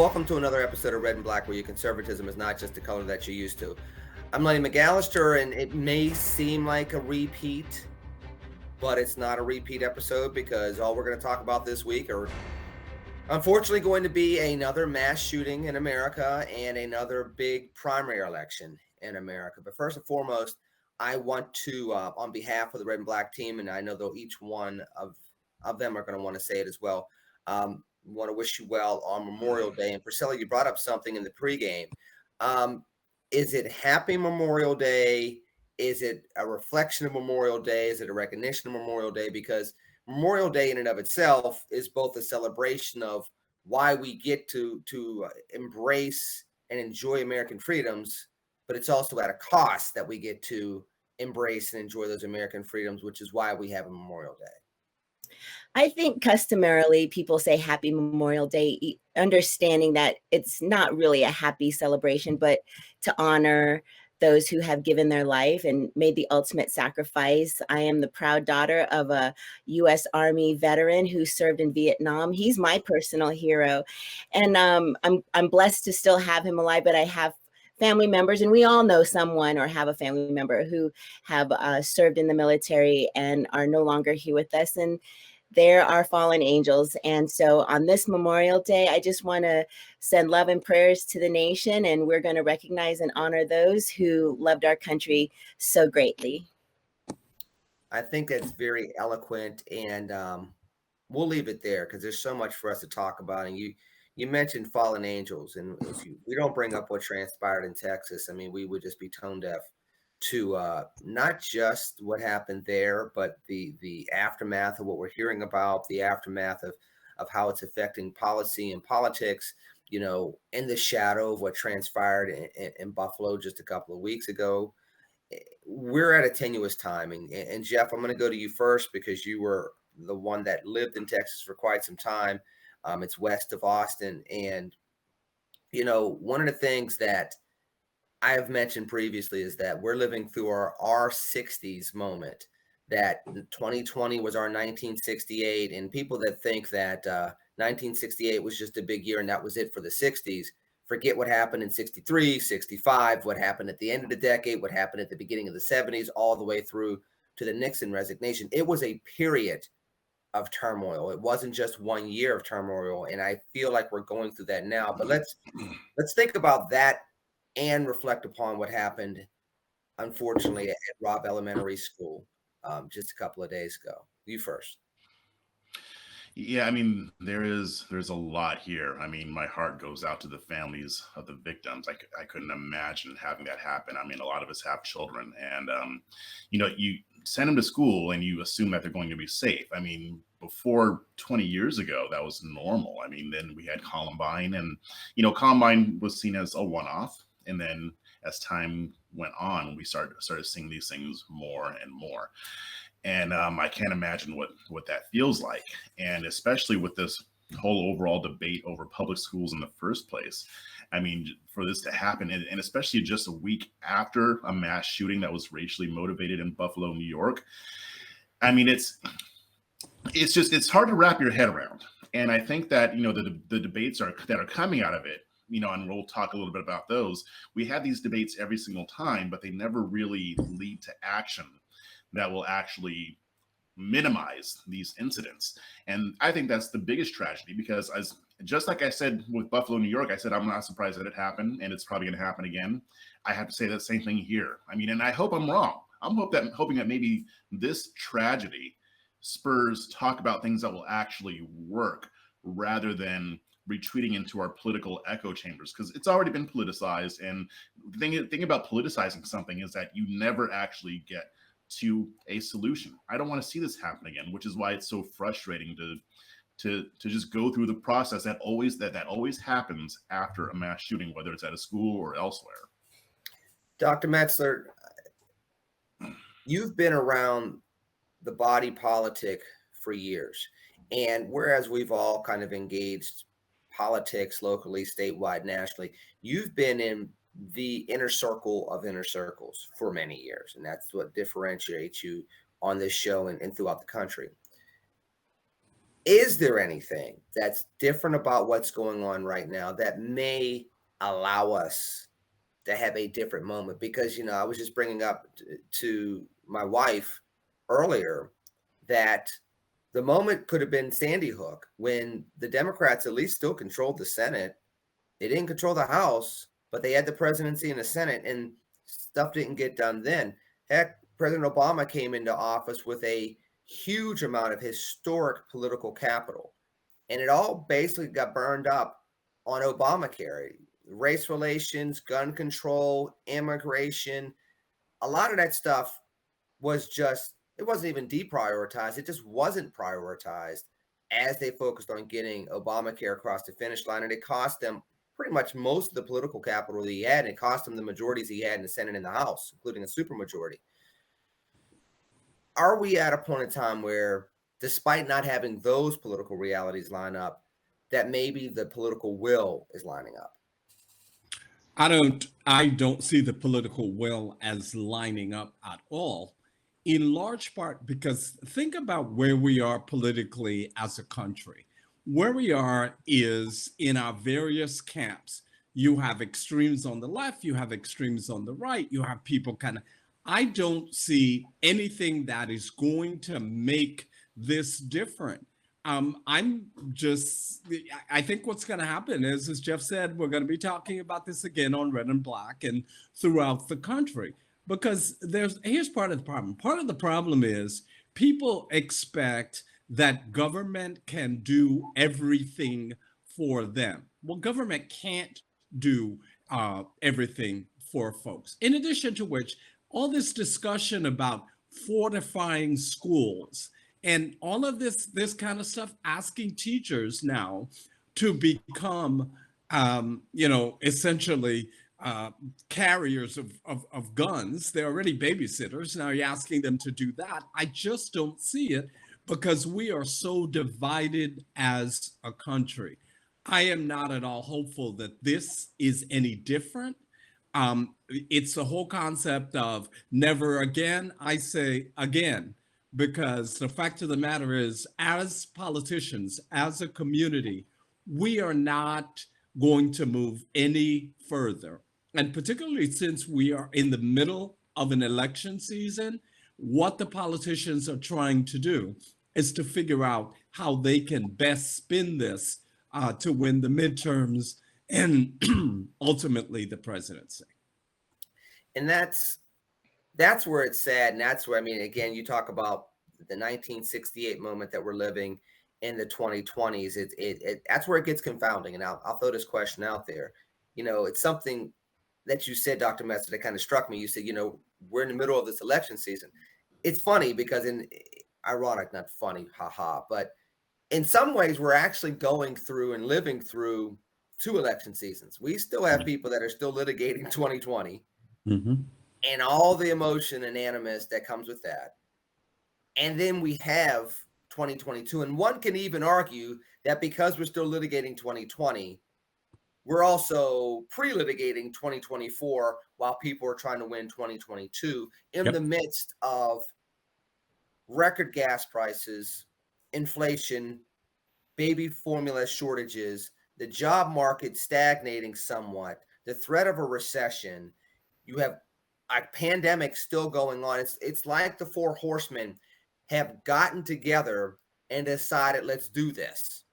Welcome to another episode of Red and Black, where your conservatism is not just the color that you're used to. I'm Lenny McAllister, and it may seem like a repeat, but it's not a repeat episode because all we're going to talk about this week are unfortunately going to be another mass shooting in America and another big primary election in America. But first and foremost, I want to, on behalf of the Red and Black team, and I know though each one of them are going to want to say it as well. We want to wish you well on Memorial Day. And Priscilla, you brought up something in the pregame. Is it Happy Memorial Day? Is it a reflection of Memorial Day? Is it a recognition of Memorial Day? Because Memorial Day in and of itself is both a celebration of why we get to embrace and enjoy American freedoms, but it's also at a cost that we get to embrace and enjoy those American freedoms, which is why we have a Memorial Day. I think customarily people say Happy Memorial Day, understanding that it's not really a happy celebration, but to honor those who have given their life and made the ultimate sacrifice. I am the proud daughter of a U.S. Army veteran who served in Vietnam. He's my personal hero, and I'm blessed to still have him alive. But I have family members, and we all know someone or have a family member who have served in the military and are no longer here with us. And there are fallen angels. And so on this Memorial Day, I just want to send love and prayers to the nation. And we're going to recognize and honor those who loved our country so greatly. I think that's very eloquent, and we'll leave it there because there's so much for us to talk about. And you mentioned fallen angels, and we don't bring up what transpired in Texas, I mean, we would just be tone deaf to not just what happened there, but the aftermath of what we're hearing about, the aftermath of how it's affecting policy and politics, in the shadow of what transpired in Buffalo just a couple of weeks ago. We're at a tenuous time. And Jeff, I'm going to go to you first because you were the one that lived in Texas for quite some time. It's west of Austin. And, one of the things that I have mentioned previously is that we're living through our 60s moment, that 2020 was our 1968. And people that think that 1968 was just a big year and that was it for the 60s, forget what happened in 63, 65, what happened at the end of the decade, what happened at the beginning of the 70s, all the way through to the Nixon resignation. It was a period of turmoil. It wasn't just 1 year of turmoil. And I feel like we're going through that now. But let's think about that and reflect upon what happened, unfortunately, at Robb Elementary School just a couple of days ago. You first. Yeah, I mean, there's a lot here. I mean, my heart goes out to the families of the victims. I couldn't imagine having that happen. I mean, a lot of us have children, and you send them to school and you assume that they're going to be safe. I mean, before 20 years ago, that was normal. I mean, then we had Columbine, and Columbine was seen as a one-off, and then as time went on, we started seeing these things more and more. And I can't imagine what that feels like. And especially with this whole overall debate over public schools in the first place. I mean, for this to happen, and especially just a week after a mass shooting that was racially motivated in Buffalo, New York. I mean, it's hard to wrap your head around. And I think that, the debates that are coming out of it, and we'll talk a little bit about those. We have these debates every single time, but they never really lead to action that will actually minimize these incidents. And I think that's the biggest tragedy, because just like I said with Buffalo, New York, I said, I'm not surprised that it happened, and it's probably going to happen again. I have to say that same thing here. I mean, and I hope I'm wrong. I'm hoping that maybe this tragedy spurs talk about things that will actually work, rather than retreating into our political echo chambers, because it's already been politicized. And the thing about politicizing something is that you never actually get to a solution. I don't want to see this happen again, which is why it's so frustrating to just go through the process that always happens after a mass shooting, whether it's at a school or elsewhere. Dr. Metzler, you've been around the body politic for years. And whereas we've all kind of engaged politics locally, statewide, nationally, you've been in the inner circle of inner circles for many years. And that's what differentiates you on this show and throughout the country. Is there anything that's different about what's going on right now that may allow us to have a different moment? Because, I was just bringing up to my wife earlier that the moment could have been Sandy Hook when the Democrats at least still controlled the Senate. They didn't control the House, but they had the presidency and the Senate, and stuff didn't get done then. Heck, President Obama came into office with a huge amount of historic political capital, and it all basically got burned up on Obamacare. Race relations, gun control, immigration, a lot of that stuff was just, it wasn't even deprioritized. It just wasn't prioritized as they focused on getting Obamacare across the finish line. And it cost them pretty much most of the political capital that he had. And it cost him the majorities he had in the Senate and the House, including a supermajority. Are we at a point in time where, despite not having those political realities line up, that maybe the political will is lining up? I don't see the political will as lining up at all, in large part because think about where we are politically as a country. Where we are is in our various camps. You have extremes on the left, you have extremes on the right, you have people kind of. I don't see anything that is going to make this different. I'm just, I think what's going to happen is, as Jeff said, we're going to be talking about this again on Red and Black and throughout the country. Because here's part of the problem. Part of the problem is people expect that government can do everything for them. Well, government can't do everything for folks. In addition to which, all this discussion about fortifying schools and all of this kind of stuff, asking teachers now to become, essentially carriers of guns. They're already babysitters. Now you're asking them to do that. I just don't see it because we are so divided as a country. I am not at all hopeful that this is any different. It's the whole concept of never again. I say again, because the fact of the matter is, as politicians, as a community, we are not going to move any further. And particularly since we are in the middle of an election season, what the politicians are trying to do is to figure out how they can best spin this to win the midterms and ultimately the presidency. And that's where it's sad. And that's where, I mean, again, you talk about the 1968 moment that we're living in the 2020s. That's where it gets confounding. And I'll throw this question out there. It's something that you said, Dr. Messer, that kind of struck me. You said, we're in the middle of this election season. It's funny because ironic, not funny, haha, but in some ways we're actually going through and living through two election seasons. We still have people that are still litigating 2020 and all the emotion and animus that comes with that. And then we have 2022. And one can even argue that because we're still litigating 2020, we're also pre-litigating 2024 while people are trying to win 2022 in the midst of record gas prices, inflation, baby formula shortages, the job market stagnating somewhat, the threat of a recession. You have a pandemic still going on. It's like the four horsemen have gotten together and decided, let's do this.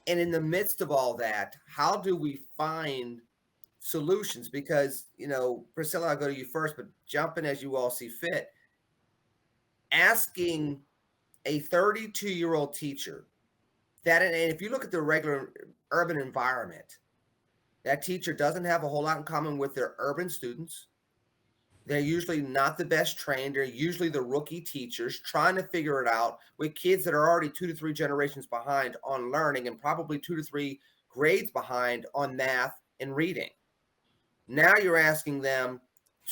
And in the midst of all that, how do we find solutions? Because, Priscilla, I'll go to you first, but jump in as you all see fit. Asking a 32-year-old teacher that, and if you look at the regular urban environment, that teacher doesn't have a whole lot in common with their urban students. They're usually not the best trained. They're usually the rookie teachers trying to figure it out with kids that are already 2 to 3 generations behind on learning and probably 2 to 3 grades behind on math and reading. Now you're asking them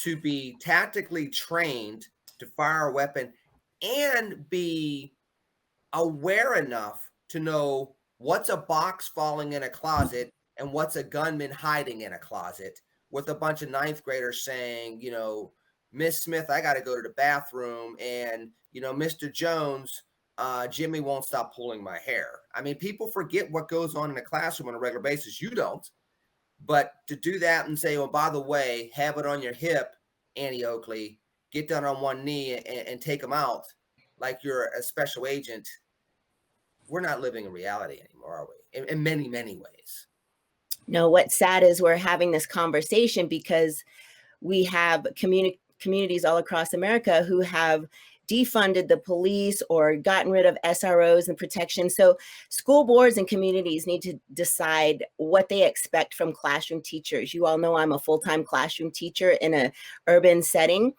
to be tactically trained to fire a weapon and be aware enough to know what's a box falling in a closet and what's a gunman hiding in a closet, with a bunch of 9th graders saying, Miss Smith, I got to go to the bathroom. And, Mr. Jones, Jimmy won't stop pulling my hair. I mean, people forget what goes on in a classroom on a regular basis. You don't. But to do that and say, oh, by the way, have it on your hip, Annie Oakley, get down on one knee and take them out like you're a special agent, we're not living in reality anymore, are we? In many, many ways. No, what's sad is we're having this conversation because we have communities all across America who have defunded the police or gotten rid of SROs and protection. So school boards and communities need to decide what they expect from classroom teachers. You all know I'm a full-time classroom teacher in an urban setting,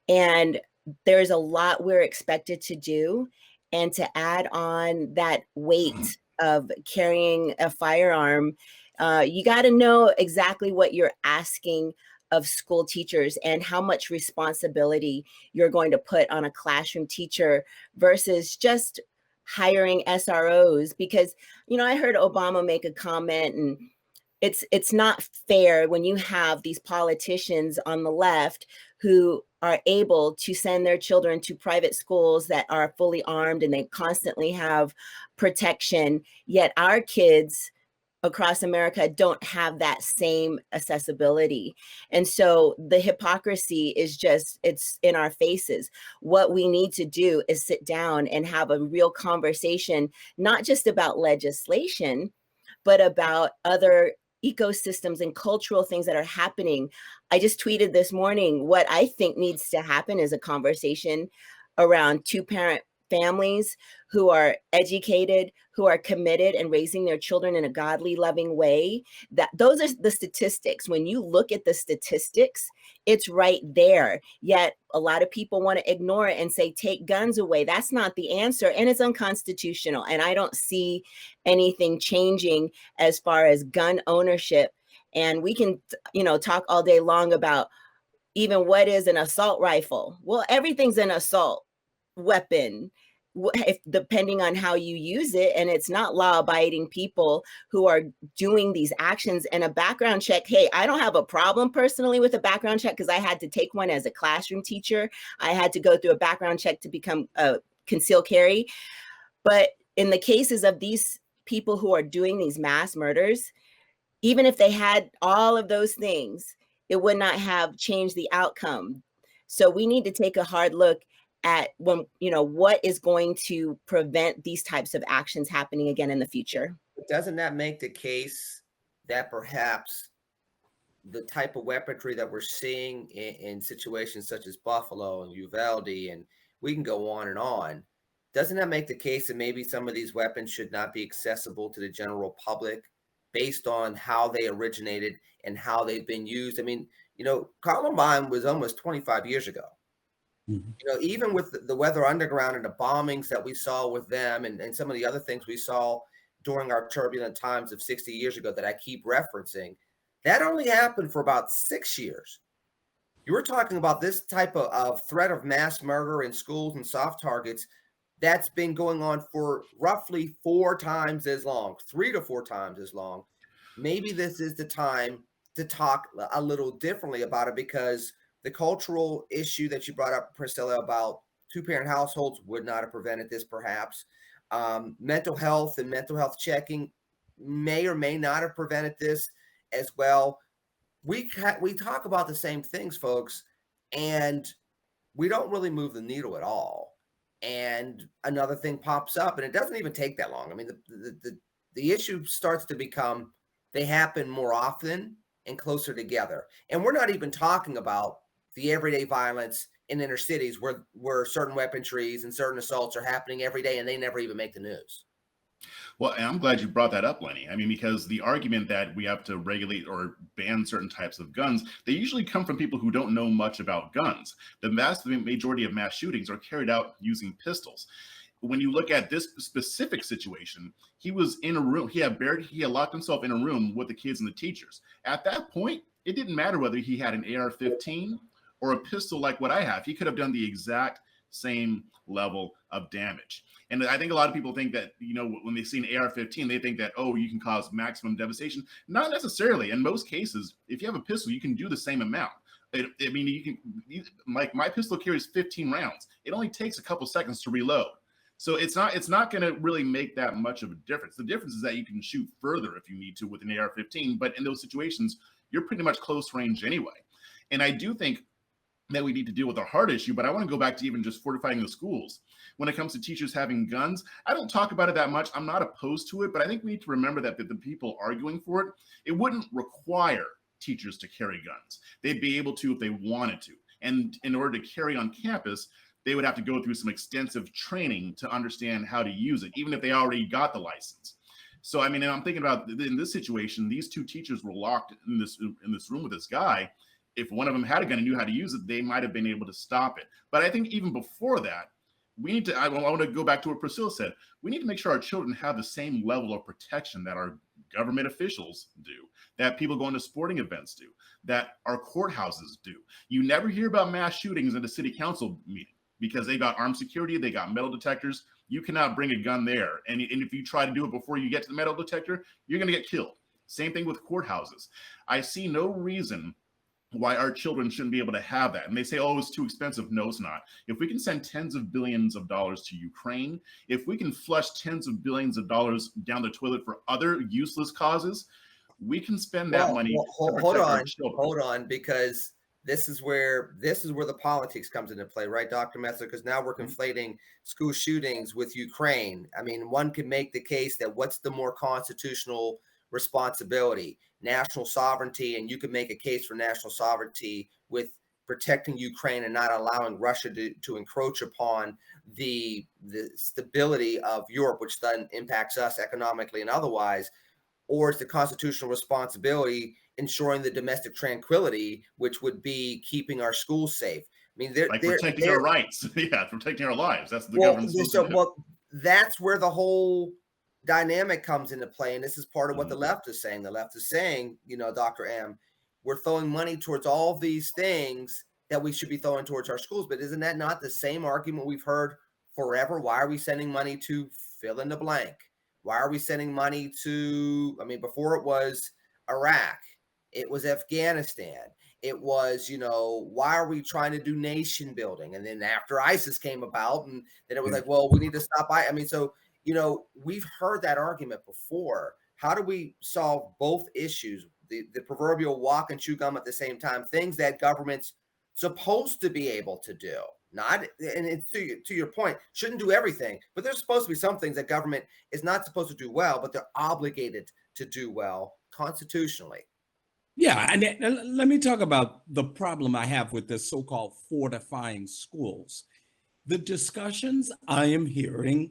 and there's a lot we're expected to do. And to add on that weight of carrying a firearm, you got to know exactly what you're asking of school teachers and how much responsibility you're going to put on a classroom teacher versus just hiring SROs. Because, you know, I heard Obama make a comment, and it's not fair when you have these politicians on the left who are able to send their children to private schools that are fully armed and they constantly have protection, yet our kids across America don't have that same accessibility. And so the hypocrisy is just, it's in our faces. What we need to do is sit down and have a real conversation, not just about legislation, but about other ecosystems and cultural things that are happening. I just tweeted this morning, what I think needs to happen is a conversation around two-parent families who are educated, who are committed and raising their children in a godly, loving way. That those are the statistics. When you look at the statistics, it's right there. Yet a lot of people want to ignore it and say, take guns away. That's not the answer. And it's unconstitutional. And I don't see anything changing as far as gun ownership. And we can, you know, talk all day long about even what is an assault rifle. Well, everything's an assault weapon, if depending on how you use it, and it's not law-abiding people who are doing these actions. And a background check, hey, I don't have a problem personally with a background check because I had to take one as a classroom teacher. I had to go through a background check to become a concealed carry. But in the cases of these people who are doing these mass murders, even if they had all of those things, it would not have changed the outcome. So we need to take a hard look at when, you know, what is going to prevent these types of actions happening again in the future. Doesn't that make the case that perhaps the type of weaponry that we're seeing in situations such as Buffalo and Uvalde, and we can go on, doesn't that make the case that maybe some of these weapons should not be accessible to the general public based on how they originated and how they've been used? I mean, you know, Columbine was almost 25 years ago. Mhm. You know, even with the Weather Underground and the bombings that we saw with them and some of the other things we saw during our turbulent times of 60 years ago that I keep referencing, that only happened for about 6 years. You were talking about this type of threat of mass murder in schools and soft targets that's been going on for roughly 4 times as long, 3 to 4 times as long. Maybe this is the time to talk a little differently about it, because the cultural issue that you brought up, Priscilla, about two-parent households would not have prevented this, perhaps. Mental health and mental health checking may or may not have prevented this as well. We talk about the same things, folks, and we don't really move the needle at all. And another thing pops up, and it doesn't even take that long. I mean, the issue starts to become, they happen more often and closer together. And we're not even talking about the everyday violence in inner cities where certain weaponries and certain assaults are happening every day and they never even make the news. Well, and I'm glad you brought that up, Lenny. I mean, because the argument that we have to regulate or ban certain types of guns, they usually come from people who don't know much about guns. The vast majority of mass shootings are carried out using pistols. When you look at this specific situation, he was in a room. He had locked himself in a room with the kids and the teachers. At that point, it didn't matter whether he had an AR-15 or a pistol like what I have. He could have done the exact same level of damage. And I think a lot of people think that, you know, when they see an AR-15, they think that, oh, you can cause maximum devastation. Not necessarily. In most cases, if you have a pistol, you can do the same amount. I mean, like my pistol carries 15 rounds. It only takes a couple seconds to reload. So it's not going to really make that much of a difference. The difference is that you can shoot further if you need to with an AR-15, but in those situations, you're pretty much close range anyway. And I do think that we need to deal with our heart issue, but I want to go back to even just fortifying the schools. When it comes to teachers having guns, I don't talk about it that much. I'm not opposed to it, but I think we need to remember that the people arguing for it, it wouldn't require teachers to carry guns. They'd be able to if they wanted to. And in order to carry on campus, they would have to go through some extensive training to understand how to use it, even if they already got the license. So, I mean, I'm thinking about in this situation, these two teachers were locked in this room with this guy. If one of them had a gun and knew how to use it, they might have been able to stop it. But I think even before that, we need to, I want to go back to what Priscilla said. We need to make sure our children have the same level of protection that our government officials do, that people going to sporting events do, that our courthouses do. You never hear about mass shootings at a city council meeting because they got armed security, they got metal detectors. You cannot bring a gun there. And if you try to do it before you get to the metal detector, you're going to get killed. Same thing with courthouses. I see no reason why our children shouldn't be able to have that. And they say, oh, it's too expensive. No, it's not. If we can send tens of billions of dollars to Ukraine, if we can flush tens of billions of dollars down the toilet for other useless causes, we can spend that money to protect our children. Hold on, because this is where the politics comes into play, right, Dr. Metzler? Because now we're conflating school shootings with Ukraine. I mean, one could make the case that what's the more constitutional responsibility, national sovereignty, and you could make a case for national sovereignty with protecting Ukraine and not allowing Russia to encroach upon the stability of Europe, which then impacts us economically and otherwise, or is the constitutional responsibility ensuring the domestic tranquility, which would be keeping our schools safe. I mean, protecting our rights. Yeah, protecting our lives. That's the government's supposed to do. Well, that's where the whole dynamic comes into play. And this is part of what the left is saying. The left is saying, Dr. M, we're throwing money towards all these things that we should be throwing towards our schools. But isn't that not the same argument we've heard forever? Why are we sending money to fill in the blank? Why are we sending money to, before it was Iraq, it was Afghanistan. It was, why are we trying to do nation building? And then after ISIS came about, and then it was like, well, we need to stop. So, we've heard that argument before. How do we solve both issues? The proverbial walk and chew gum at the same time, things that government's supposed to be able to do. Not, and it's to your point, shouldn't do everything, but there's supposed to be some things that government is not supposed to do well, but they're obligated to do well constitutionally. Yeah, and let me talk about the problem I have with this so-called fortifying schools. The discussions I am hearing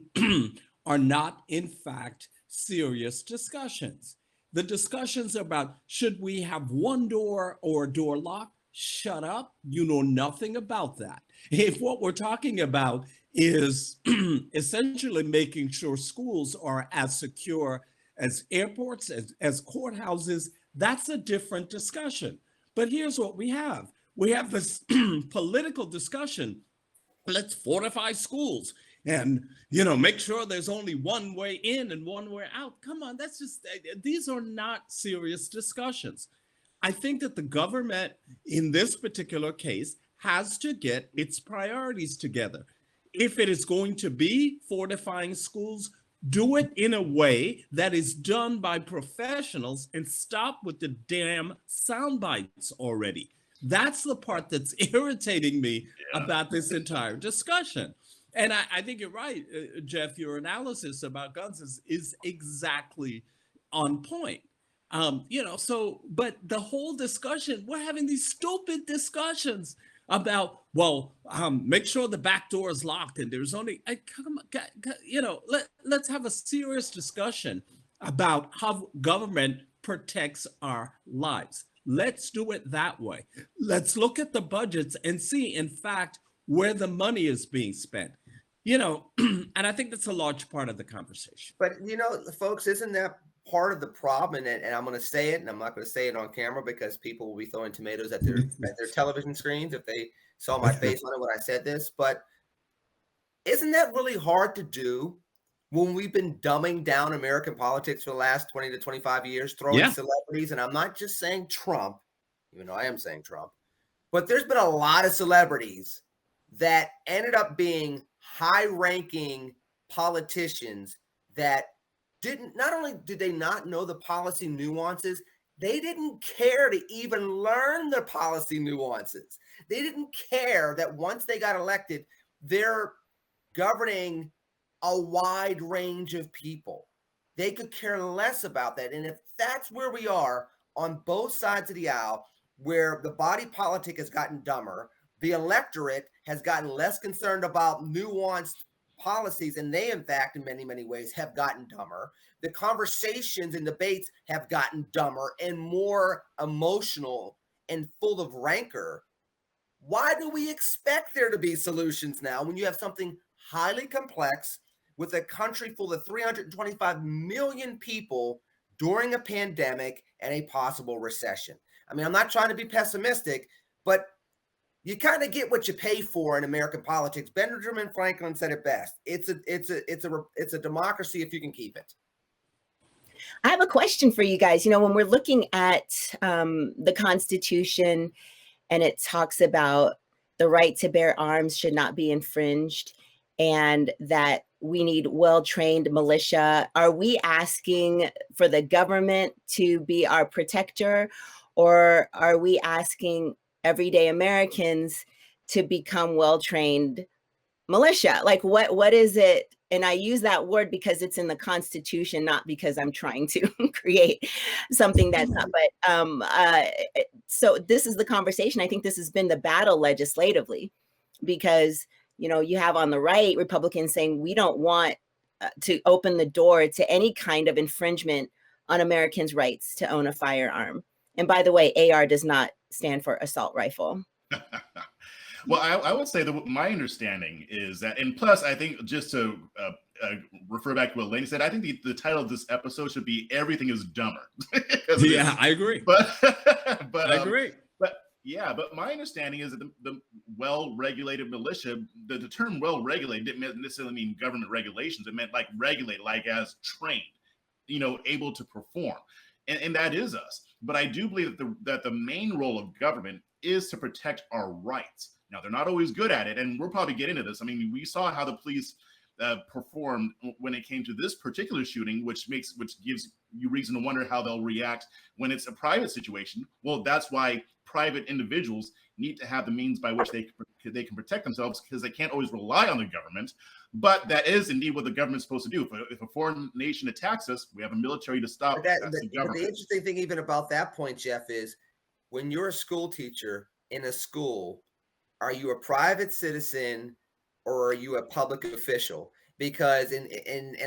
are not, in fact, serious discussions. The discussions about should we have one door or a door lock? Shut up. You know nothing about that. If what we're talking about is essentially making sure schools are as secure as airports, as courthouses, that's a different discussion. But here's what we have. We have this political discussion. Let's fortify schools and, make sure there's only one way in and one way out. Come on, these are not serious discussions. I think that the government in this particular case has to get its priorities together. If it is going to be fortifying schools, do it in a way that is done by professionals and stop with the damn sound bites already. That's the part that's irritating me about this entire discussion. And I think you're right, Jeff, your analysis about guns is exactly on point. But the whole discussion, we're having these stupid discussions about, make sure the back door is locked and there's only, let's have a serious discussion about how government protects our lives. Let's do it that way. Let's look at the budgets and see, in fact, where the money is being spent. And I think that's a large part of the conversation. But, folks, isn't that part of the problem? And I'm going to say it, and I'm not going to say it on camera because people will be throwing tomatoes at their television screens if they saw my face on it when I said this. But isn't that really hard to do when we've been dumbing down American politics for the last 20 to 25 years, throwing celebrities? And I'm not just saying Trump, even though I am saying Trump, but there's been a lot of celebrities that ended up being high-ranking politicians that not only did they not know the policy nuances, they didn't care to even learn the policy nuances. They didn't care that once they got elected, they're governing a wide range of people. They could care less about that. And if that's where we are on both sides of the aisle, where the body politic has gotten dumber, the electorate has gotten less concerned about nuanced policies, and they, in fact, in many, many ways, have gotten dumber. The conversations and debates have gotten dumber and more emotional and full of rancor. Why do we expect there to be solutions now when you have something highly complex with a country full of 325 million people during a pandemic and a possible recession? I mean, I'm not trying to be pessimistic, but you kind of get what you pay for in American politics. Benjamin Franklin said it best. It's a democracy if you can keep it. I have a question for you guys. You know, when we're looking at the Constitution and it talks about the right to bear arms should not be infringed and that we need well-trained militia, are we asking for the government to be our protector, or are we asking everyday Americans to become well-trained militia? Like what is it? And I use that word because it's in the Constitution, not because I'm trying to create something that's not. But so this is the conversation. I think this has been the battle legislatively, because you have on the right Republicans saying we don't want to open the door to any kind of infringement on Americans' rights to own a firearm. And by the way, AR does not stand for assault rifle. Well, I would say that my understanding is that, and plus, I think just to refer back to what Lainey said, I think the title of this episode should be "Everything is Dumber." Yeah, I agree. But I agree. But my understanding is that the well-regulated militia, the term well-regulated didn't necessarily mean government regulations. It meant like regulated, like as trained, able to perform, and that is us. But I do believe that the main role of government is to protect our rights. Now, they're not always good at it, and we'll probably get into this. I mean, we saw how the police performed when it came to this particular shooting, which gives you reason to wonder how they'll react when it's a private situation. Well, that's why private individuals need to have the means by which they can protect themselves, because they can't always rely on the government. But that is indeed what the government's supposed to do. If a foreign nation attacks us, we have a military to stop. But the interesting thing even about that point, Jeff, is when you're a school teacher in a school, are you a private citizen or are you a public official? Because and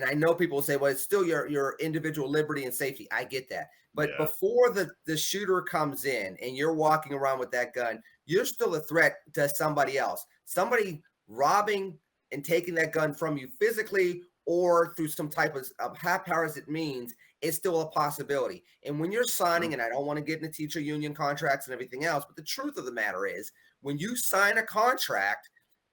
I know people say, well, it's still your individual liberty and safety. I get that. But before the shooter comes in and you're walking around with that gun, you're still a threat to somebody else. Somebody robbing and taking that gun from you physically or through some type of haphazard means is still a possibility. And when you're signing, and I don't want to get into teacher union contracts and everything else, but the truth of the matter is, when you sign a contract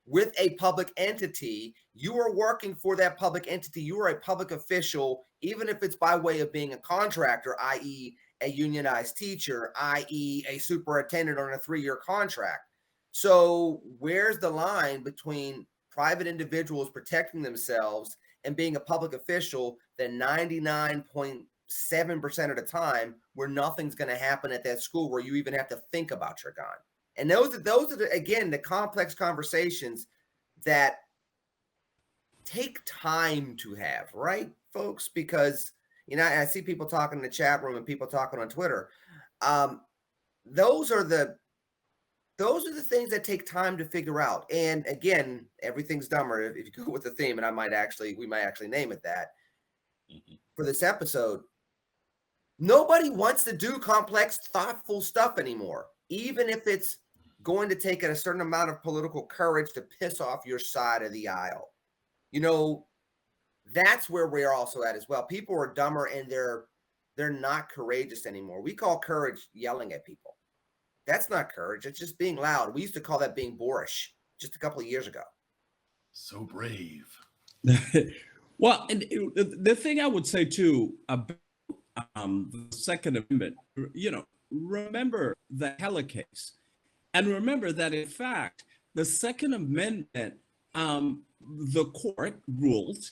with a public entity, you are working for that public entity. You are a public official, even if it's by way of being a contractor, i.e. a unionized teacher, i.e. a superintendent on a 3-year contract. So where's the line between private individuals protecting themselves and being a public official that 99.7% of the time where nothing's going to happen at that school where you even have to think about your gun? And those are again, the complex conversations that take time to have, right, folks? Because, I see people talking in the chat room and people talking on Twitter. Those are the things that take time to figure out. And again, everything's dumber if you go with the theme, and we might actually name it that for this episode. Nobody wants to do complex, thoughtful stuff anymore, even if it's going to take a certain amount of political courage to piss off your side of the aisle. That's where we're also at as well. People are dumber and they're not courageous anymore. We call courage yelling at people. That's not courage. It's just being loud. We used to call that being boorish just a couple of years ago. So brave. Well, and the thing I would say too about the Second Amendment, remember the Heller case, and remember that in fact the Second Amendment the court ruled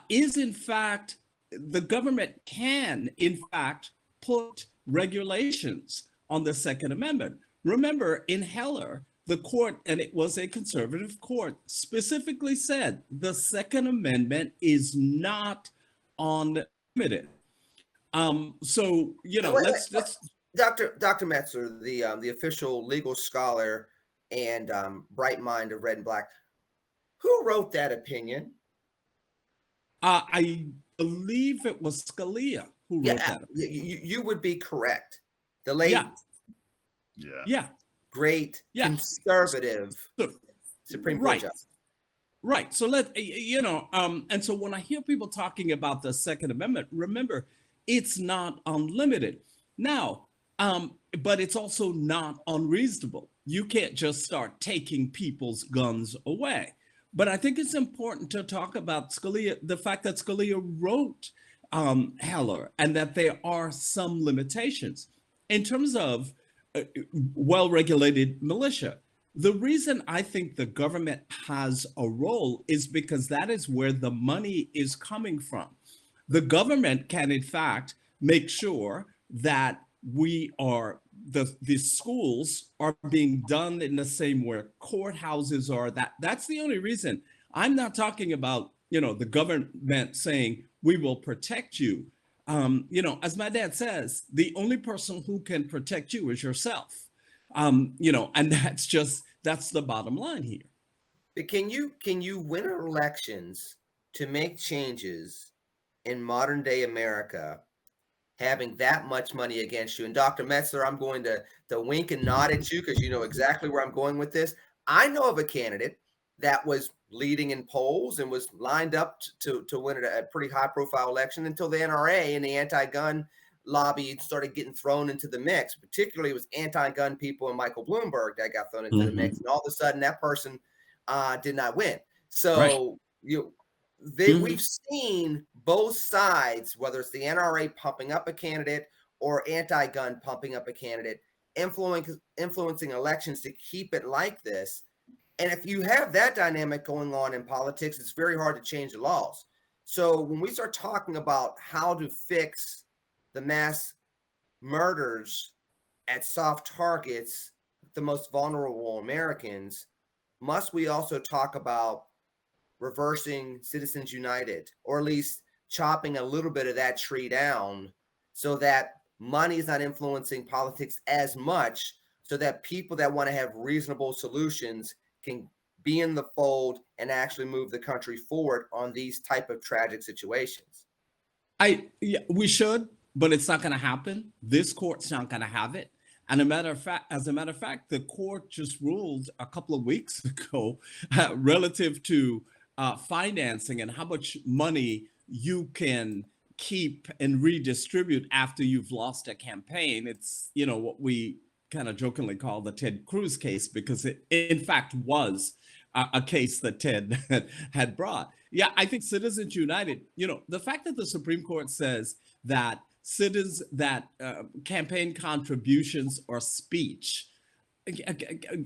is in fact, the government can in fact put regulations on the Second Amendment. Remember, in Heller, the court, and it was a conservative court, specifically said the Second Amendment is not unlimited. So, you know, let's Dr. Metzler, the official legal scholar and bright mind of Red and Black, who wrote that opinion? I believe it was Scalia who wrote that. You would be correct. The late, great conservative Supreme Court justice. Right. So and so when I hear people talking about the Second Amendment, remember, it's not unlimited. Now, but it's also not unreasonable. You can't just start taking people's guns away. But I think it's important to talk about Scalia, the fact that Scalia wrote Heller, and that there are some limitations in terms of well-regulated militia. The reason I think the government has a role is because that is where the money is coming from. The government can, in fact, make sure that the schools are being done in the same way courthouses are. That's the only reason. I'm not talking about, the government saying we will protect you. As my dad says, the only person who can protect you is yourself. And that's the bottom line here. But can you win elections to make changes in modern day America, having that much money against you? And Dr. Metzler, I'm going to wink and nod at you because you know exactly where I'm going with this. I know of a candidate that was leading in polls and was lined up to win a pretty high profile election until the NRA and the anti-gun lobby started getting thrown into the mix. Particularly, it was anti-gun people and Michael Bloomberg that got thrown into the mix. And all of a sudden that person did not win. So we've seen both sides, whether it's the NRA pumping up a candidate or anti-gun pumping up a candidate, influencing elections to keep it like this. And if you have that dynamic going on in politics, it's very hard to change the laws. So when we start talking about how to fix the mass murders at soft targets, the most vulnerable Americans, must we also talk about reversing Citizens United, or at least chopping a little bit of that tree down so that money is not influencing politics as much, so that people that want to have reasonable solutions can be in the fold and actually move the country forward on these type of tragic situations? We should, but it's not going to happen. This court's not going to have it. And as a matter of fact, the court just ruled a couple of weeks ago relative to financing and how much money you can keep and redistribute after you've lost a campaign. It's, what we kind of jokingly call the Ted Cruz case, because it in fact was a case that Ted had brought. Yeah, I think Citizens United, the fact that the Supreme Court says that campaign contributions are speech.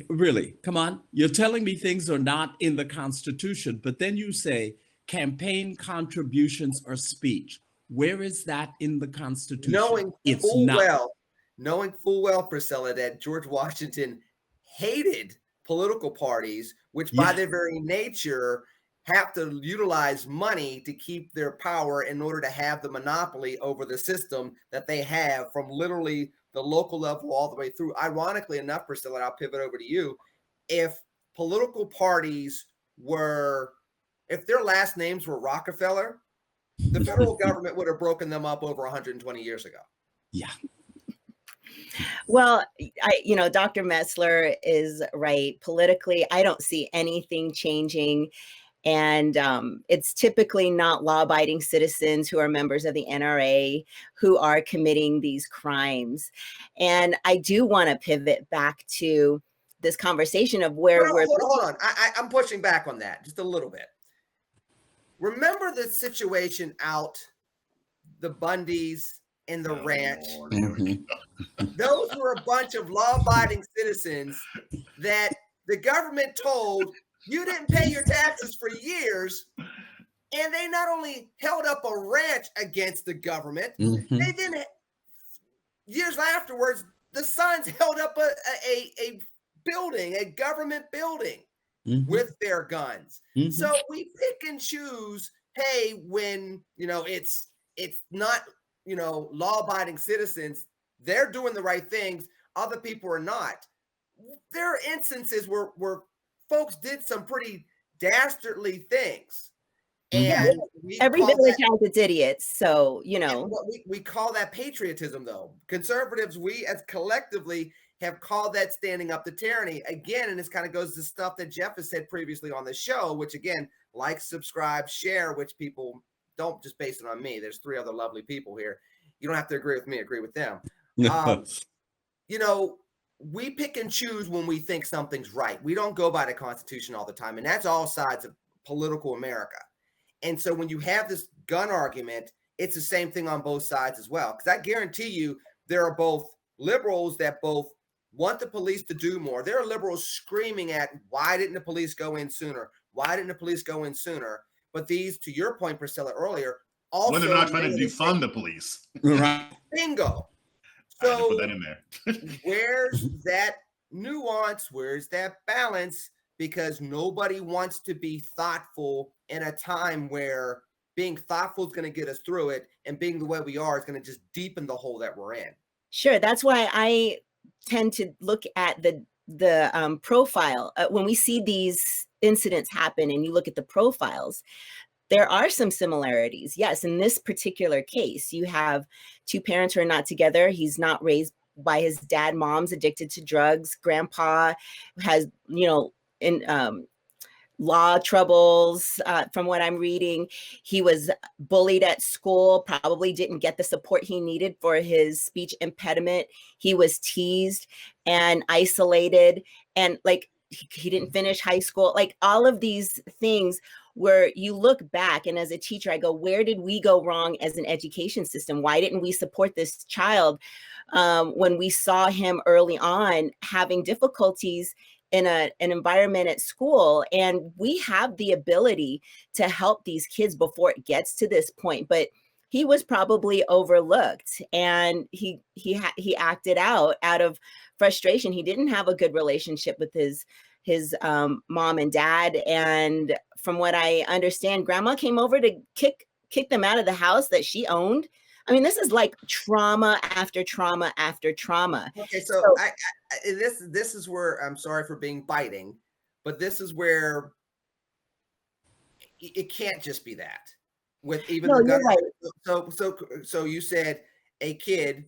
Really, come on. You're telling me things are not in the Constitution, but then you say campaign contributions are speech. Where is that in the Constitution? Knowing full well, Priscilla, that George Washington hated political parties, which by their very nature have to utilize money to keep their power in order to have the monopoly over the system that they have from literally the local level all the way through. Ironically enough, Priscilla, I'll pivot over to you. If political parties if their last names were Rockefeller, the federal government would have broken them up over 120 years ago. Yeah. Well, Dr. Metzler is right. Politically, I don't see anything changing. And it's typically not law-abiding citizens who are members of the NRA who are committing these crimes. And I do want to pivot back to this conversation of where hold on. I'm pushing back on that just a little bit. Remember the situation out the Bundys in the ranch? Those were a bunch of law-abiding citizens that the government told You didn't pay your taxes for years. And they not only held up a ranch against the government, they then, years afterwards, the Sons held up a building, a government building with their guns. So we pick and choose, hey, when, it's not, law-abiding citizens, they're doing the right things, other people are not. There are instances where folks did some pretty dastardly things. And every village has its idiots. So, what we call that patriotism, though. Conservatives, we as collectively have called that standing up to tyranny. Again, and this kind of goes to stuff that Jeff has said previously on the show, which again, like, subscribe, share, which people don't just base it on me. There's 3 other lovely people here. You don't have to agree with me, agree with them. We pick and choose when we think something's right. We don't go by the Constitution all the time. And that's all sides of political America. And so when you have this gun argument, it's the same thing on both sides as well. Because I guarantee you, there are both liberals that both want the police to do more. There are liberals screaming at, why didn't the police go in sooner? Why didn't the police go in sooner? But these, to your point, Priscilla, earlier, also— when they're not trying to defund the police. Right. Bingo. So put that in there. Where's that nuance? Where's that balance? Because nobody wants to be thoughtful in a time where being thoughtful is going to get us through it, and being the way we are is going to just deepen the hole that we're in. Sure. That's why I tend to look at the profile when we see these incidents happen, and you look at the profiles. There are some similarities. Yes, in this particular case, you have 2 parents who are not together. He's not raised by his dad. Mom's addicted to drugs. Grandpa has, law troubles. From what I'm reading, he was bullied at school, probably didn't get the support he needed for his speech impediment. He was teased and isolated, and he didn't finish high school. All of these things where you look back, and as a teacher, I go, where did we go wrong as an education system? Why didn't we support this child when we saw him early on having difficulties in an environment at school? And we have the ability to help these kids before it gets to this point, but he was probably overlooked, and he acted out of frustration. He didn't have a good relationship with his mom and dad, and from what I understand, grandma came over to kick them out of the house that she owned. I mean, this is like trauma after trauma after trauma. Okay, so this is where, I'm sorry for being biting, but this is where it can't just be that. With even the gun. Right. So you said a kid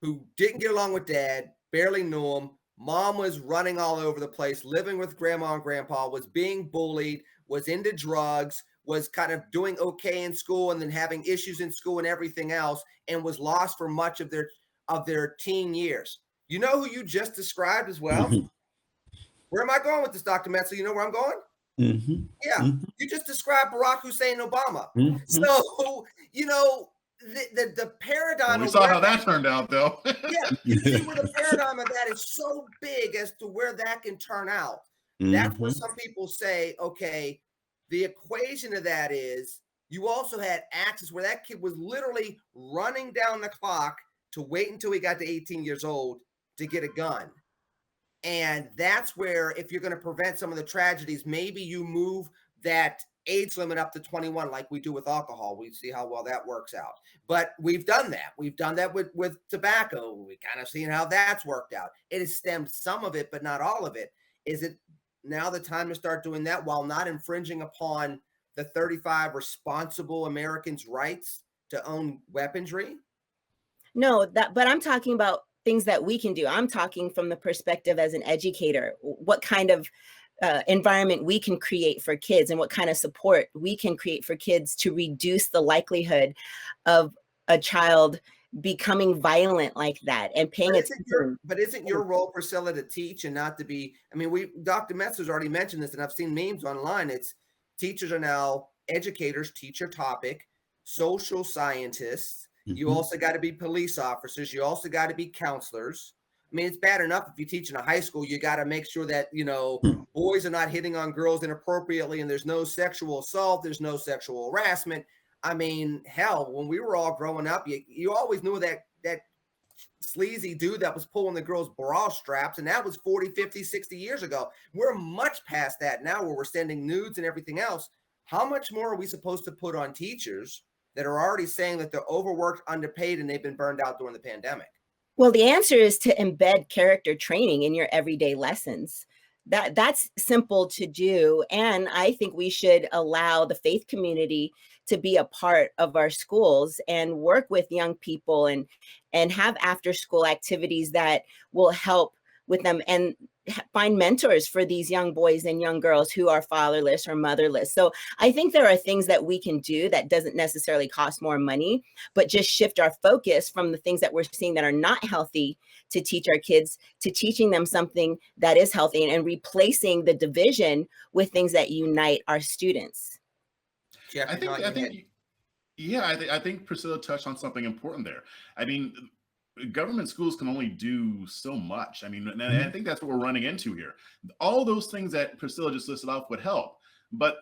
who didn't get along with dad, barely knew him. Mom was running all over the place, living with grandma and grandpa, was being bullied, was into drugs, was kind of doing okay in school, and then having issues in school and everything else, and was lost for much of their teen years. You know who you just described as well? Where am I going with this, Dr. Metzler? You know where I'm going? Yeah, you just described Barack Hussein Obama. So, the paradigm. Well, we saw how that turned out, though. Yeah, you see where the paradigm of that is so big as to where that can turn out. That's where some people say, okay, the equation of that is you also had access where that kid was literally running down the clock to wait until he got to 18 years old to get a gun. And that's where, if you're going to prevent some of the tragedies, maybe you move that age limit up to 21, like we do with alcohol. We see how well that works out. But we've done that. We've done that with tobacco. We kind of seen how that's worked out. It has stemmed some of it, but not all of it. Is it now the time to start doing that while not infringing upon the 35 responsible Americans' rights to own weaponry? No, but I'm talking about things that we can do. I'm talking from the perspective as an educator, what kind of environment we can create for kids and what kind of support we can create for kids to reduce the likelihood of a child becoming violent like that and paying attention. But isn't your role, Priscilla, to teach and not to be, Dr. Metzler's already mentioned this, and I've seen memes online. It's teachers are now educators, teach your topic, social scientists. You also got to be police officers. You also got to be counselors. mean, it's bad enough if you teach in a high school, you got to make sure that, boys are not hitting on girls inappropriately and there's no sexual assault, there's no sexual harassment. I mean, hell, when we were all growing up, you always knew that sleazy dude that was pulling the girls' bra straps, and that was 40, 50, 60 years ago. We're much past that now where we're sending nudes and everything else. How much more are we supposed to put on teachers that are already saying that they're overworked, underpaid, and they've been burned out during the pandemic? Well, the answer is to embed character training in your everyday lessons. That's simple to do. And I think we should allow the faith community to be a part of our schools and work with young people and have after school activities that will help with them and find mentors for these young boys and young girls who are fatherless or motherless. So I think there are things that we can do that doesn't necessarily cost more money, but just shift our focus from the things that we're seeing that are not healthy to teach our kids to teaching them something that is healthy and replacing the division with things that unite our students. Jeffrey, I think Priscilla touched on something important there. I mean, government schools can only do so much. I mean, and I think that's what we're running into here. All those things that Priscilla just listed off would help, but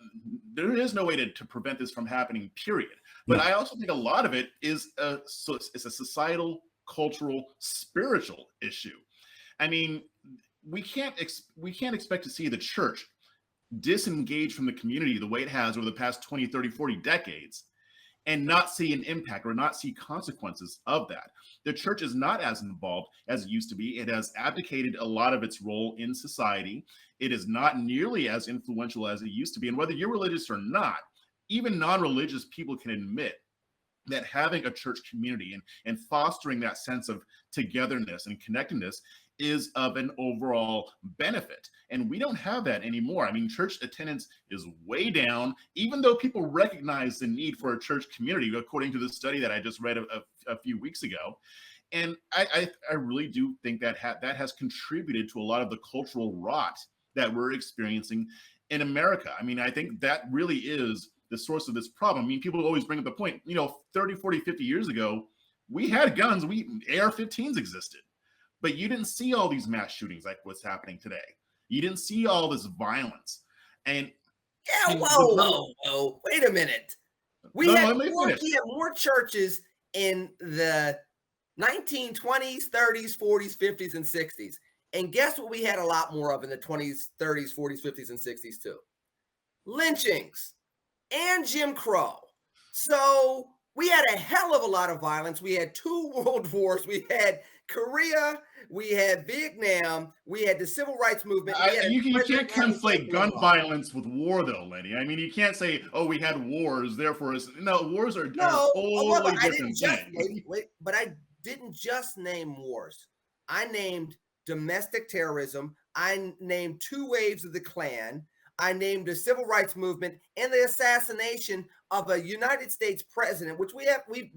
there is no way to prevent this from happening, period. But I also think a lot of it is it's a societal, cultural, spiritual issue. I mean, we can't expect to see the church disengage from the community the way it has over the past 20, 30, 40 decades and not see an impact or not see consequences of that. The church is not as involved as it used to be. It has abdicated a lot of its role in society. It is not nearly as influential as it used to be. And whether you're religious or not, even non-religious people can admit that having a church community and fostering that sense of togetherness and connectedness is of an overall benefit. And we don't have that anymore. I mean, church attendance is way down, even though people recognize the need for a church community, according to the study that I just read a few weeks ago. And I really do think that that has contributed to a lot of the cultural rot that we're experiencing in America. I mean, I think that really is the source of this problem. I mean, people always bring up the point, 30, 40, 50 years ago, we had guns, AR-15s existed. But you didn't see all these mass shootings like what's happening today. You didn't see all this violence. And whoa. Wait a minute. We had more churches in the 1920s, 30s, 40s, 50s, and 60s. And guess what we had a lot more of in the 20s, 30s, 40s, 50s, and 60s too? Lynchings and Jim Crow. So we had a hell of a lot of violence. We had 2 world wars. We had Korea, we had Vietnam, we had the civil rights movement. You can't conflate gun violence with war, though, Lenny. I mean, you can't say, "Oh, we had wars, therefore." Wars are totally different things. But I didn't just name wars. I named domestic terrorism. I named 2 waves of the Klan. I named the civil rights movement and the assassination of a United States president, which we've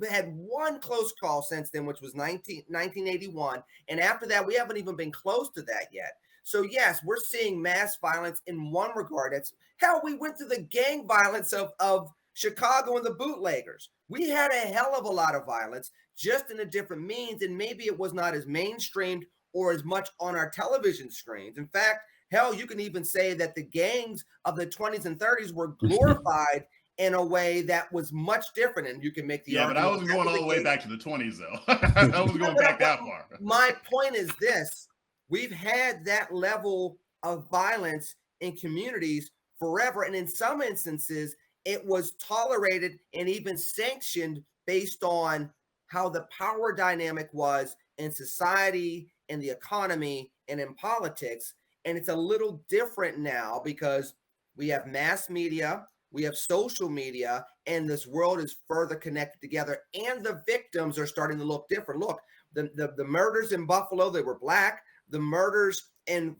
had 1 close call since then, which was 1981. And after that, we haven't even been close to that yet. So yes, we're seeing mass violence in one regard. It's hell, we went through the gang violence of Chicago and the bootleggers. We had a hell of a lot of violence, just in a different means. And maybe it was not as mainstreamed or as much on our television screens. In fact, hell, you can even say that the gangs of the 20s and 30s were glorified in a way that was much different. And you can make the argument. But I wasn't going all the way back to the 20s, though. I wasn't going back that far. My point is this. We've had that level of violence in communities forever. And in some instances, it was tolerated and even sanctioned based on how the power dynamic was in society, in the economy, and in politics. And it's a little different now because we have mass media, we have social media, and this world is further connected together. And the victims are starting to look different. Look, the murders in Buffalo, they were Black. The murders in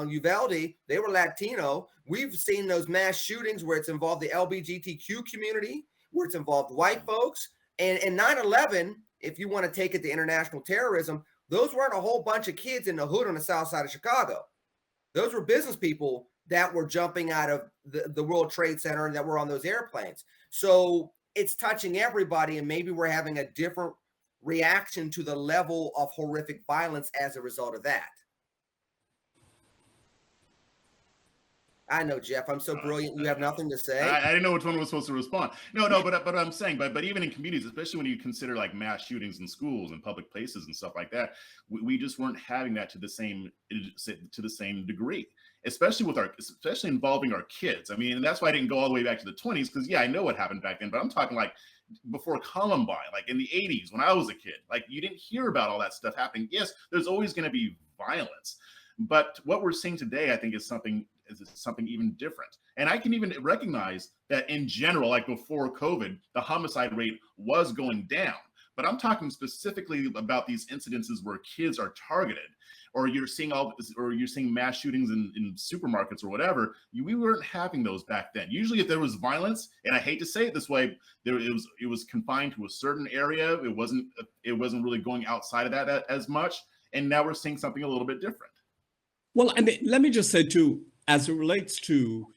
Uvalde, they were Latino. We've seen those mass shootings where it's involved the LGBTQ community, where it's involved white folks. And 9/11, if you want to take it to international terrorism, those weren't a whole bunch of kids in the hood on the south side of Chicago. Those were business people that were jumping out of the World Trade Center and that were on those airplanes. So it's touching everybody, and maybe we're having a different reaction to the level of horrific violence as a result of that. I know, Jeff, I'm so brilliant. You have nothing to say. I didn't know which one was supposed to respond. No, but I'm saying, but even in communities, especially when you consider like mass shootings in schools and public places and stuff like that, we just weren't having that to the same degree, especially involving our kids. I mean, and that's why I didn't go all the way back to the 20s, because yeah, I know what happened back then, but I'm talking like before Columbine, like in the 80s when I was a kid. Like, you didn't hear about all that stuff happening. Yes, there's always going to be violence, but what we're seeing today, I think, is something even different. And I can even recognize that in general, like before COVID, the homicide rate was going down. But I'm talking specifically about these incidences where kids are targeted, or you're seeing mass shootings in supermarkets or whatever. We weren't having those back then. Usually, if there was violence, and I hate to say it this way, it was confined to a certain area. It wasn't really going outside of that as much. And now we're seeing something a little bit different. Well, I mean, let me just say too, as it relates to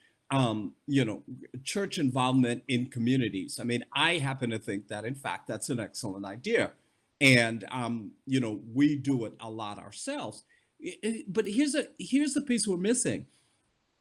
church involvement in communities. I mean, I happen to think that, in fact, that's an excellent idea, and we do it a lot ourselves. But here's the piece we're missing: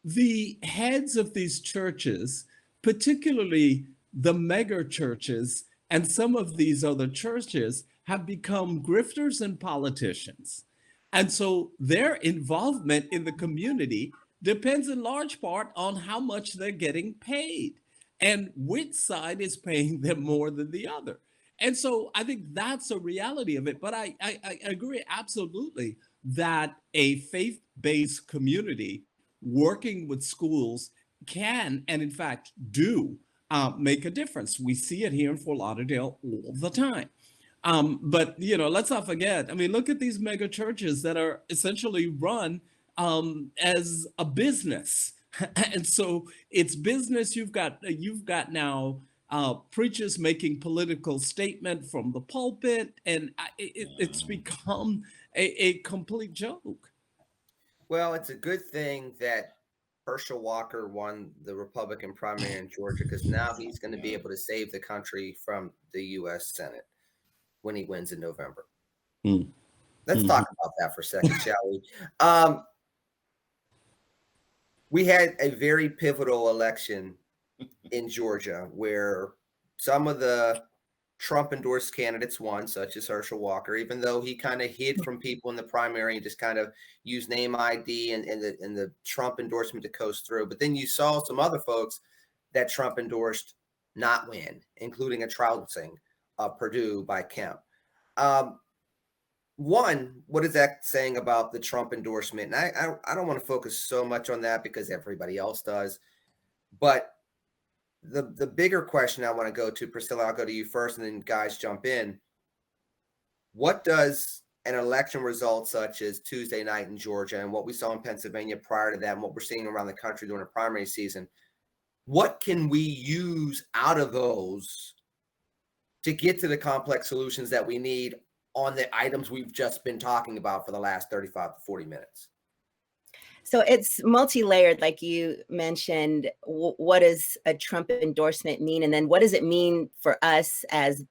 the heads of these churches, particularly the mega churches, and some of these other churches, have become grifters and politicians. And so their involvement in the community depends in large part on how much they're getting paid and which side is paying them more than the other. And so I think that's a reality of it. But I agree absolutely that a faith-based community working with schools can, and in fact do, make a difference. We see it here in Fort Lauderdale all the time. But let's not forget. I mean, look at these mega churches that are essentially run as a business, and so it's business. You've got now preachers making political statement from the pulpit, and it's become a complete joke. Well, it's a good thing that Herschel Walker won the Republican primary in Georgia, because now he's going to be able to save the country from the U.S. Senate when he wins in November. Let's talk about that for a second, shall we? We had a very pivotal election in Georgia where some of the Trump-endorsed candidates won, such as Herschel Walker, even though he kind of hid from people in the primary and just kind of used name ID and the Trump endorsement to coast through. But then you saw some other folks that Trump endorsed not win, including a trouncing of Purdue by Kemp. One, what is that saying about the Trump endorsement? And I don't want to focus so much on that because everybody else does. But the bigger question I want to go to, Priscilla, I'll go to you first, and then guys jump in. What does an election result such as Tuesday night in Georgia and what we saw in Pennsylvania prior to that and what we're seeing around the country during the primary season, what can we use out of those to get to the complex solutions that we need on the items we've just been talking about for the last 35 to 40 minutes? So it's multi-layered, like you mentioned. What does a Trump endorsement mean? And then what does it mean for us as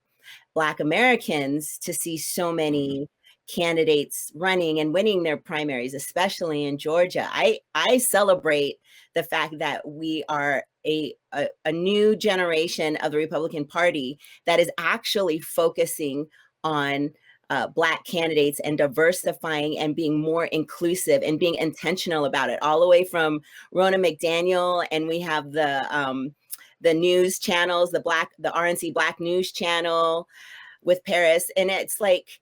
Black Americans to see so many candidates running and winning their primaries, especially in Georgia? I celebrate the fact that we are a new generation of the Republican Party that is actually focusing on Black candidates and diversifying and being more inclusive and being intentional about it, all the way from Ronna McDaniel, and we have the news channels, the RNC Black News Channel with Paris, and it's like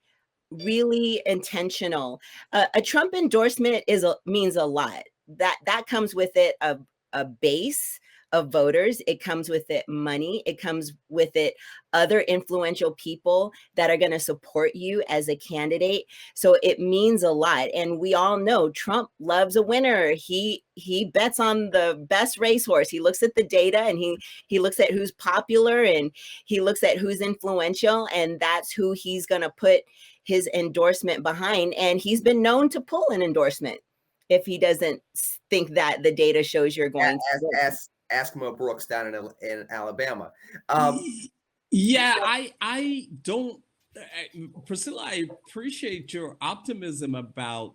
really intentional. A Trump endorsement means a lot. That comes with it a base of voters. It comes with it money. It comes with it other influential people that are going to support you as a candidate. So it means a lot. And we all know Trump loves a winner. He bets on the best racehorse. He looks at the data and he looks at who's popular and he looks at who's influential, and that's who he's going to put his endorsement behind. And he's been known to pull an endorsement if he doesn't think that the data shows you're going to. Ask Mo Brooks down in Alabama. Yeah, I don't Priscilla, I appreciate your optimism about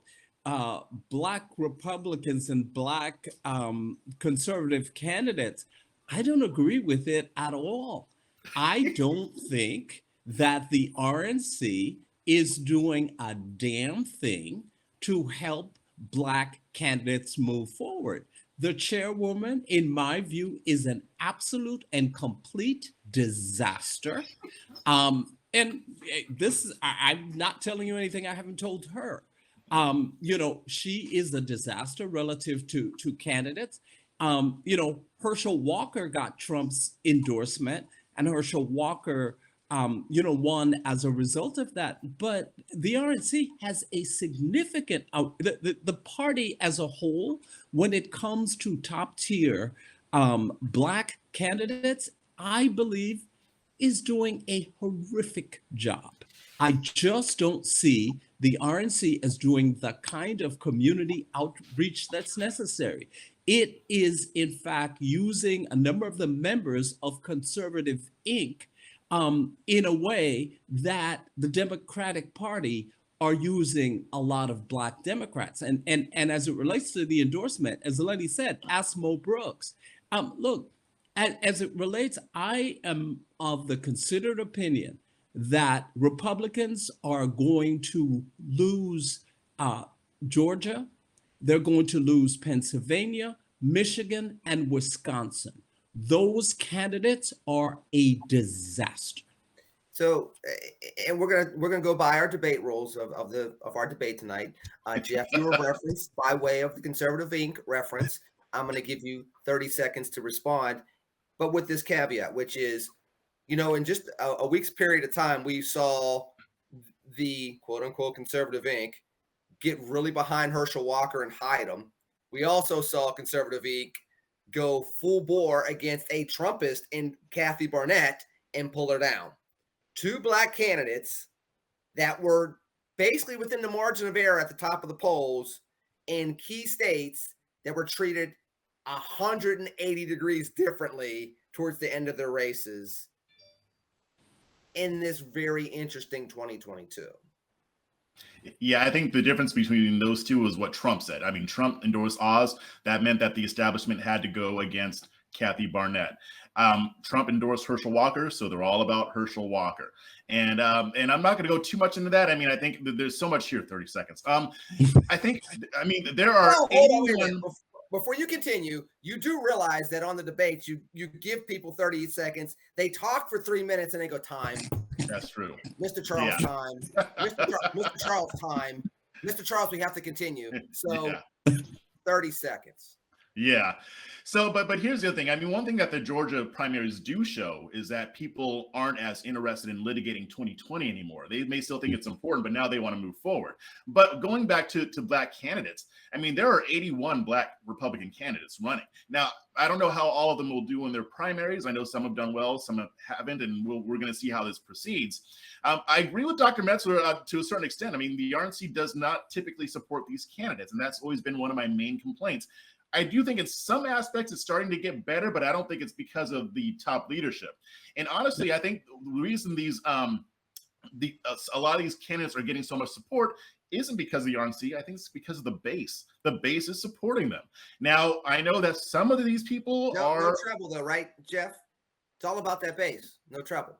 Black Republicans and Black conservative candidates. I don't agree with it at all. I don't think that the RNC is doing a damn thing to help Black candidates move forward. The chairwoman, in my view, is an absolute and complete disaster. And this is, I'm not telling you anything I haven't told her. She is a disaster relative to candidates. Herschel Walker got Trump's endorsement, and Herschel Walker, won as a result of that. But the RNC has a significant, the party as a whole, when it comes to top tier Black candidates, I believe is doing a horrific job. I just don't see the RNC as doing the kind of community outreach that's necessary. It is, in fact, using a number of the members of Conservative Inc. In a way that the Democratic Party are using a lot of Black Democrats. And as it relates to the endorsement, as Lenny said, ask Mo Brooks. Look, as it relates, I am of the considered opinion that Republicans are going to lose Georgia, they're going to lose Pennsylvania, Michigan, and Wisconsin. Those candidates are a disaster. So, and we're gonna go by our debate rules of our debate tonight. Jeff, you were referenced by way of the Conservative Inc. reference. I'm gonna give you 30 seconds to respond, but with this caveat, which is, in just a week's period of time, we saw the quote unquote Conservative Inc. get really behind Herschel Walker and hide him. We also saw Conservative Inc. go full bore against a Trumpist in Kathy Barnett and pull her down. Two Black candidates that were basically within the margin of error at the top of the polls in key states that were treated 180 degrees differently towards the end of their races in this very interesting 2022. Yeah, I think the difference between those two is what Trump said. I mean, Trump endorsed Oz. That meant that the establishment had to go against Kathy Barnett. Trump endorsed Herschel Walker, so they're all about Herschel Walker. And I'm not going to go too much into that. I mean, I think there's so much here. 30 seconds. There are. Hold on. Before you continue, you do realize that on the debates, you give people 30 seconds. They talk for 3 minutes and they go, time. That's true. Mr. Charles, yeah. Time. Mr. Charles, time. Mr. Charles, we have to continue. So 30 seconds. Yeah. So, but here's the other thing. I mean, one thing that the Georgia primaries do show is that people aren't as interested in litigating 2020 anymore. They may still think it's important, but now they want to move forward. But going back to Black candidates, I mean, there are 81 Black Republican candidates running. Now, I don't know how all of them will do in their primaries. I know some have done well, some haven't, and we're going to see how this proceeds. I agree with Dr. Metzler to a certain extent. I mean, the RNC does not typically support these candidates, and that's always been one of my main complaints. I do think in some aspects it's starting to get better, but I don't think it's because of the top leadership. And honestly, I think the reason these a lot of these candidates are getting so much support isn't because of the RNC. I think it's because of the base. The base is supporting them. Now, I know that some of these people are no trouble though, right, Jeff? It's all about that base. No trouble.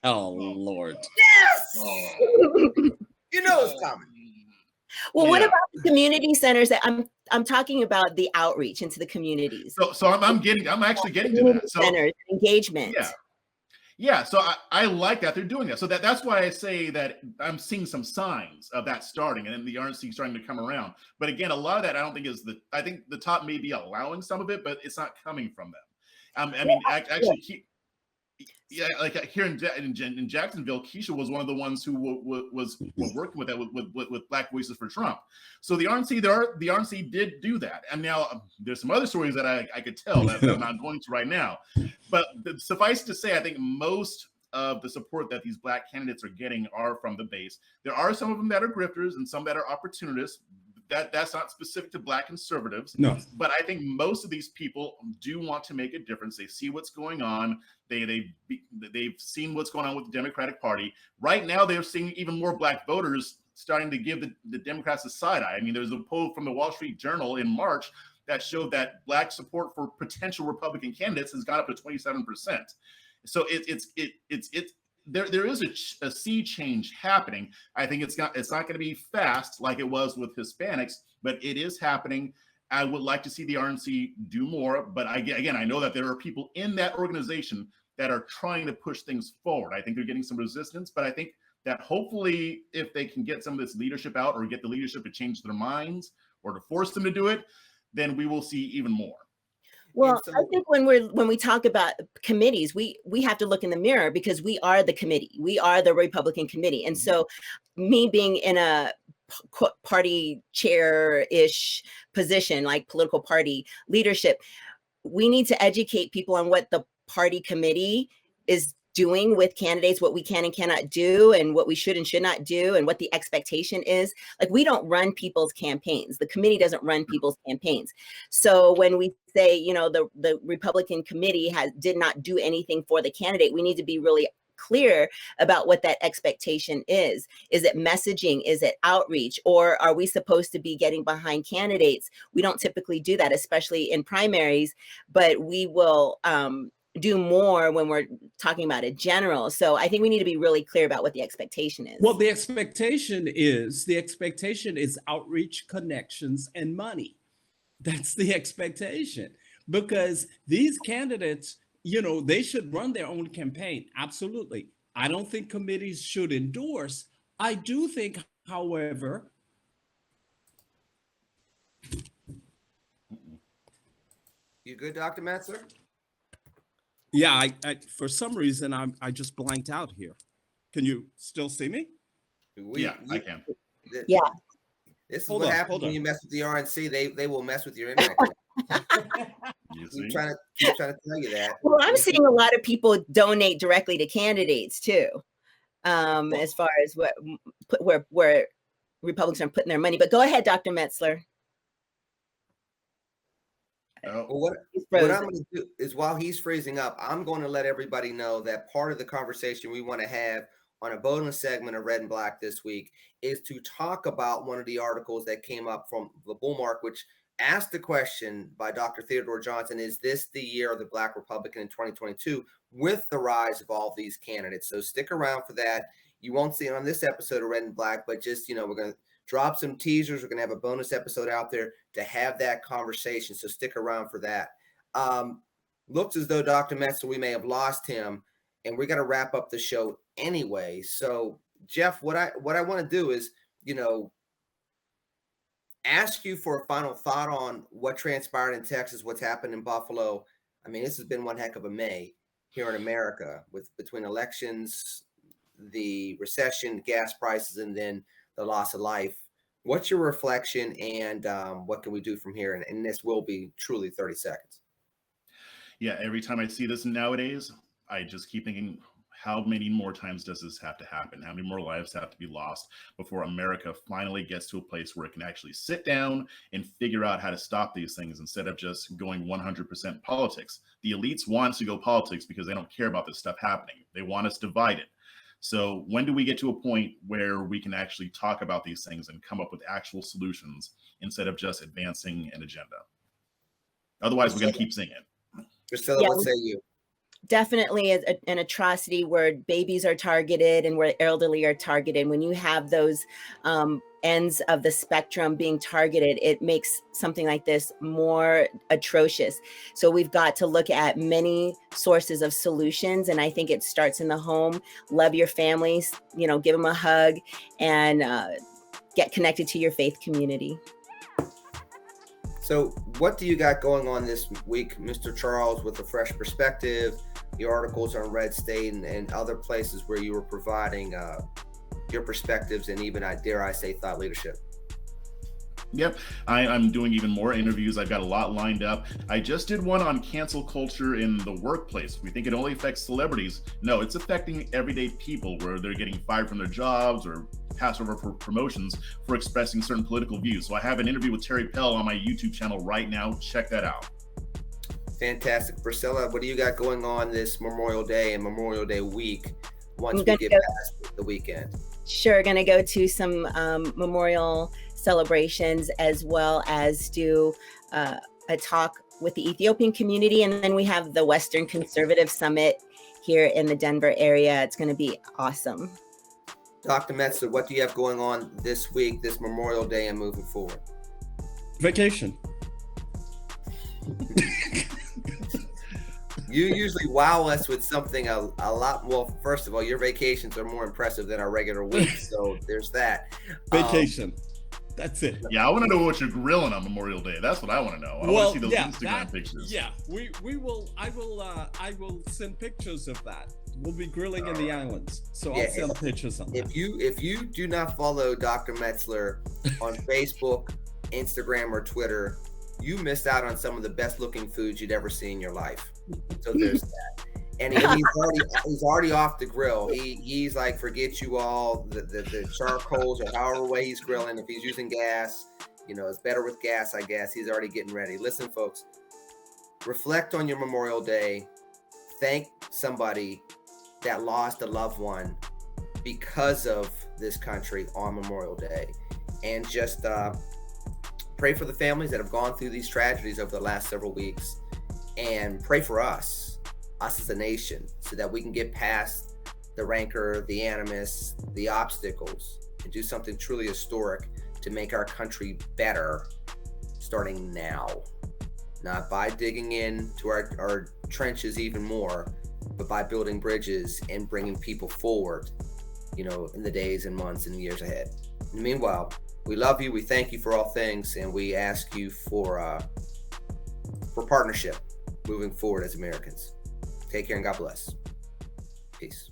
Oh Lord. Yes. Oh. You know it's coming. Well, what about the community centers? That I'm talking about the outreach into the communities. So I'm actually getting to that. So centers, engagement. Yeah. So I like that they're doing that. So that's why I say that I'm seeing some signs of that starting, and then the RNC starting to come around. But again, a lot of that I don't think is I think the top may be allowing some of it, but it's not coming from them. Like here in Jacksonville, Keisha was one of the ones who was working with that with Black Voices for Trump. So the RNC did do that, and now there's some other stories that I could tell that I'm not going to right now. But suffice to say, I think most of the support that these Black candidates are getting are from the base. There are some of them that are grifters and some that are opportunists. that's not specific to Black conservatives. No. But I think most of these people do want to make a difference. They see what's going on. They've seen what's going on with the Democratic Party. Right now, they're seeing even more Black voters starting to give the Democrats a side eye. I mean, there's a poll from the Wall Street Journal in March that showed that Black support for potential Republican candidates has gone up to 27%. So there is a sea change happening. I think it's not going to be fast like it was with Hispanics, but it is happening. I would like to see the RNC do more, but I know that there are people in that organization that are trying to push things forward. I think they're getting some resistance, but I think that hopefully if they can get some of this leadership out or get the leadership to change their minds or to force them to do it, then we will see even more. Well, I think when we talk about committees, we have to look in the mirror because we are the committee. We are the Republican committee. And so me being in a party chair-ish position, like political party leadership, we need to educate people on what the party committee is doing with candidates, what we can and cannot do, and what we should and should not do, and what the expectation is. Like, we don't run people's campaigns. The committee doesn't run people's campaigns. So when we say, you know, the Republican committee did not do anything for the candidate, we need to be really clear about what that expectation is. Is it messaging? Is it outreach? Or are we supposed to be getting behind candidates? We don't typically do that, especially in primaries, but we will do more when we're talking about a general. So I think we need to be really clear about what the expectation is. Well, the expectation is outreach, connections, and money. That's the expectation, because these candidates, you know, they should run their own campaign. Absolutely. I don't think committees should endorse. I do think, however, you good, Dr. Metzler? yeah, I for some reason I just blanked out here. Can you still see me? I can. Yeah. This is what happens when you mess with the RNC. They will mess with your internet. Keep trying to tell you that. Well, I'm seeing a lot of people donate directly to candidates too, as far as where Republicans are putting their money. But go ahead, Dr. Metzler. Well, what I'm going to do is, while he's freezing up, I'm going to let everybody know that part of the conversation we want to have on a bonus segment of Red and Black this week is to talk about one of the articles that came up from the Bullmark, which asked the question by Dr. Theodore Johnson: is this the year of the Black Republican in 2022 with the rise of all these candidates? So stick around for that. You won't see it on this episode of Red and Black, but just, you know, we're going to drop some teasers. We're going to have a bonus episode out there to have that conversation. So stick around for that. Looks as though Dr. Metzler, we may have lost him, and we're going to wrap up the show anyway. So Jeff, what I want to do is, you know, ask you for a final thought on what transpired in Texas, what's happened in Buffalo. I mean, this has been one heck of a May here in America, with between elections, the recession, gas prices, and then the loss of life. What's your reflection, and what can we do from here? And this will be truly 30 seconds. Yeah, every time I see this nowadays, I just keep thinking, how many more times does this have to happen? How many more lives have to be lost before America finally gets to a place where it can actually sit down and figure out how to stop these things instead of just going 100% politics? The elites want us to go politics because they don't care about this stuff happening. They want us divided. So when do we get to a point where we can actually talk about these things and come up with actual solutions instead of just advancing an agenda? Otherwise, we're going to keep singing. Priscilla, what say you? Definitely an atrocity where babies are targeted and where elderly are targeted. When you have those ends of the spectrum being targeted, it makes something like this more atrocious. So we've got to look at many sources of solutions. And I think it starts in the home. Love your families, you know, give them a hug, and get connected to your faith community. So what do you got going on this week, Mr. Charles, with a fresh perspective, your articles on Red State and other places where you were providing your perspectives and even, dare I say, thought leadership? Yep, I'm doing even more interviews. I've got a lot lined up. I just did one on cancel culture in the workplace. We think it only affects celebrities. No, it's affecting everyday people where they're getting fired from their jobs or passed over for promotions for expressing certain political views. So I have an interview with Terry Pell on my YouTube channel right now. Check that out. Fantastic. Priscilla, what do you got going on this Memorial Day and Memorial Day week once I'm we gonna get go, past the weekend? sure, gonna go to some memorial celebrations, as well as do a talk with the Ethiopian community. And then we have the Western Conservative Summit here in the Denver area. It's gonna be awesome. Dr. Metzler, what do you have going on this week, this Memorial Day and moving forward? Vacation. You usually wow us with something a lot. Well, first of all, your vacations are more impressive than our regular weeks, so there's that. Vacation. That's it. Yeah, I want to know what you're grilling on Memorial Day. That's what I want to know. I want to see those Instagram pictures. Yeah, we will. I will send pictures of that. We'll be grilling in the islands, so I'll send pictures on that. If you do not follow Dr. Metzler on Facebook, Instagram, or Twitter, you missed out on some of the best looking foods you'd ever see in your life. So there's that. And he's already off the grill. He's like, forget you all, the charcoals or however way he's grilling. If he's using gas, it's better with gas, I guess. He's already getting ready. Listen, folks, reflect on your Memorial Day. Thank somebody that lost a loved one because of this country on Memorial Day. And just pray for the families that have gone through these tragedies over the last several weeks. And pray for us as a nation, so that we can get past the rancor, the animus, the obstacles, and do something truly historic to make our country better starting now. Not by digging into our trenches even more, but by building bridges and bringing people forward, in the days and months and years ahead. And meanwhile, we love you, we thank you for all things, and we ask you for partnership moving forward as Americans. Take care and God bless. Peace.